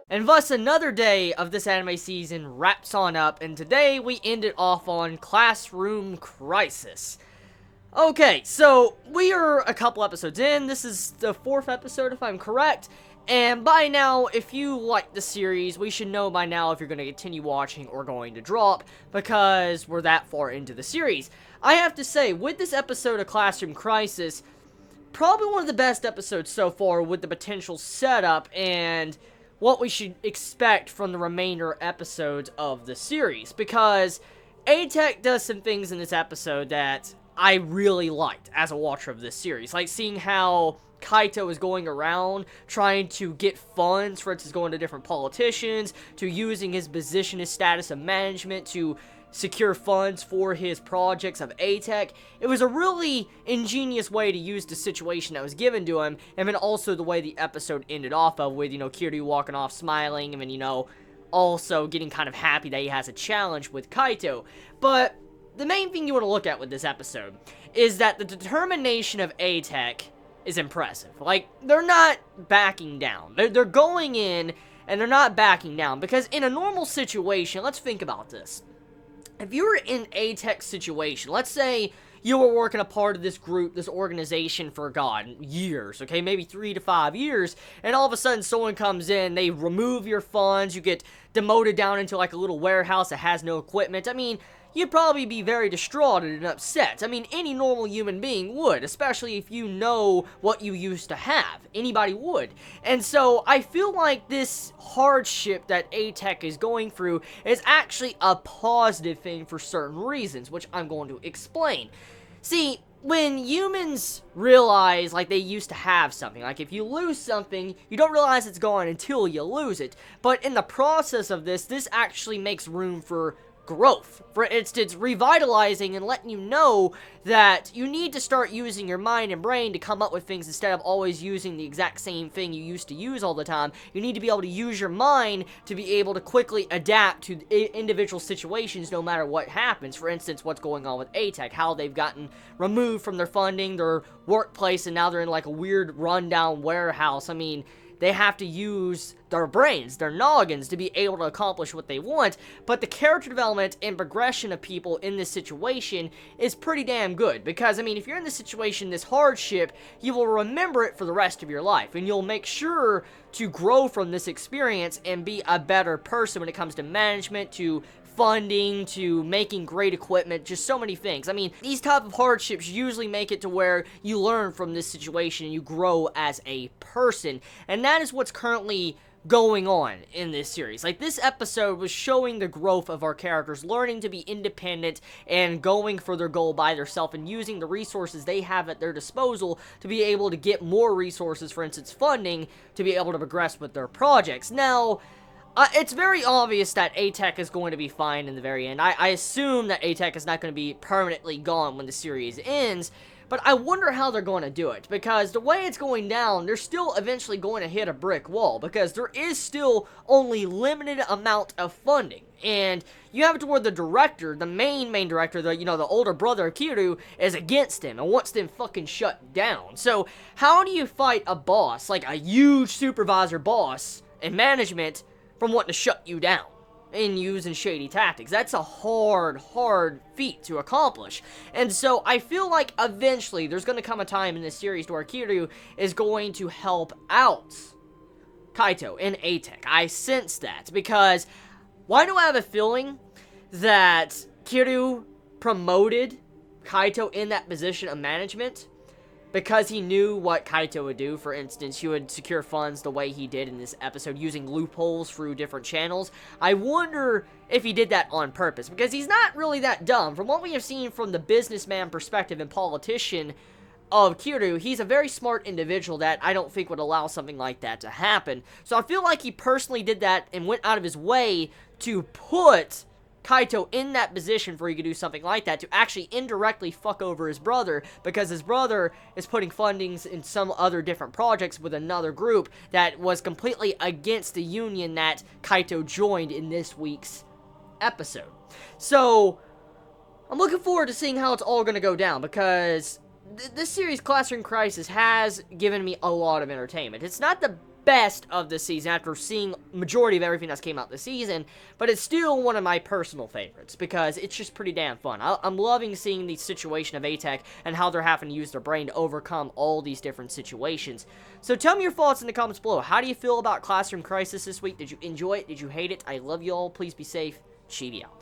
And thus another day of this anime season wraps on up, and today we ended off on Classroom Crisis. Okay, so we are a couple episodes in. This is the 4th episode if I'm correct, and by now, if you like the series, we should know by now if you're going to continue watching or going to drop, because we're that far into the series. I have to say, with this episode of Classroom Crisis, probably one of the best episodes so far with the potential setup and what we should expect from the remainder episodes of the series, because A-Tech does some things in this episode that I really liked as a watcher of this series, like seeing how Kaito is going around trying to get funds, for instance going to different politicians, to using his position, his status of management to secure funds for his projects of A-Tech. It was a really ingenious way to use the situation that was given to him, and then also the way the episode ended off of, with, Kiryu walking off smiling, and then, also getting kind of happy that he has a challenge with Kaito. But the main thing you want to look at with this episode is that the determination of A-Tech is impressive. Like, they're not backing down. They're going in, and they're not backing down, because in a normal situation, let's think about this. If you were in A-Tech's situation, let's say you were working a part of this group, this organization for, God, years, okay, maybe 3 to 5 years, and all of a sudden someone comes in, they remove your funds, you get demoted down into like a little warehouse that has no equipment. I mean, you'd probably be very distraught and upset. I mean, any normal human being would, especially if you know what you used to have. Anybody would. And so, I feel like this hardship that A-Tech is going through is actually a positive thing for certain reasons, which I'm going to explain. See, when humans realize, like, they used to have something, like, if you lose something, you don't realize it's gone until you lose it. But in the process of this actually makes room for growth. For instance, revitalizing and letting you know that you need to start using your mind and brain to come up with things instead of always using the exact same thing you used to use all the time. You need to be able to use your mind to be able to quickly adapt to individual situations no matter what happens. For instance, what's going on with A-Tech, how they've gotten removed from their funding, their workplace, and now they're in like a weird rundown warehouse. I mean, they have to use their brains, their noggins, to be able to accomplish what they want, but the character development and progression of people in this situation is pretty damn good, because, I mean, if you're in this situation, this hardship, you will remember it for the rest of your life, and you'll make sure to grow from this experience and be a better person when it comes to management, to funding, to making great equipment, just so many things. I mean, these type of hardships usually make it to where you learn from this situation and you grow as a person, and that is what's currently going on in this series. Like, this episode was showing the growth of our characters, learning to be independent and going for their goal by themselves and using the resources they have at their disposal to be able to get more resources, for instance, funding, to be able to progress with their projects. Now, it's very obvious that A-Tech is going to be fine in the very end. I assume that A-Tech is not going to be permanently gone when the series ends, but I wonder how they're going to do it, because the way it's going down, they're still eventually going to hit a brick wall, because there is still only limited amount of funding, and you have it to where the director, the main director, the older brother of Kiryu, is against him and wants them fucking shut down. So, how do you fight a boss, like a huge supervisor boss in management, from wanting to shut you down and using shady tactics? That's a hard feat to accomplish. And so I feel like eventually there's going to come a time in this series where Kiryu is going to help out Kaito and A-Tech. I sense that, because why do I have a feeling that Kiryu promoted Kaito in that position of management? Because he knew what Kaito would do. For instance, he would secure funds the way he did in this episode, using loopholes through different channels. I wonder if he did that on purpose, because he's not really that dumb. From what we have seen from the businessman perspective and politician of Kiryu, he's a very smart individual that I don't think would allow something like that to happen. So I feel like he personally did that and went out of his way to put Kaito in that position where he could do something like that, to actually indirectly fuck over his brother, because his brother is putting fundings in some other different projects with another group that was completely against the union that Kaito joined in this week's episode. So, I'm looking forward to seeing how it's all going to go down, because this series, Classroom Crisis, has given me a lot of entertainment. It's not the best of the season after seeing majority of everything that's came out this season, but it's still one of my personal favorites because it's just pretty damn fun. I'm loving seeing the situation of A-Tech and how they're having to use their brain to overcome all these different situations. So tell me your thoughts in the comments below. How do you feel about Classroom Crisis this week? Did you enjoy it? Did you hate it? I love you all. Please be safe. Chibi out.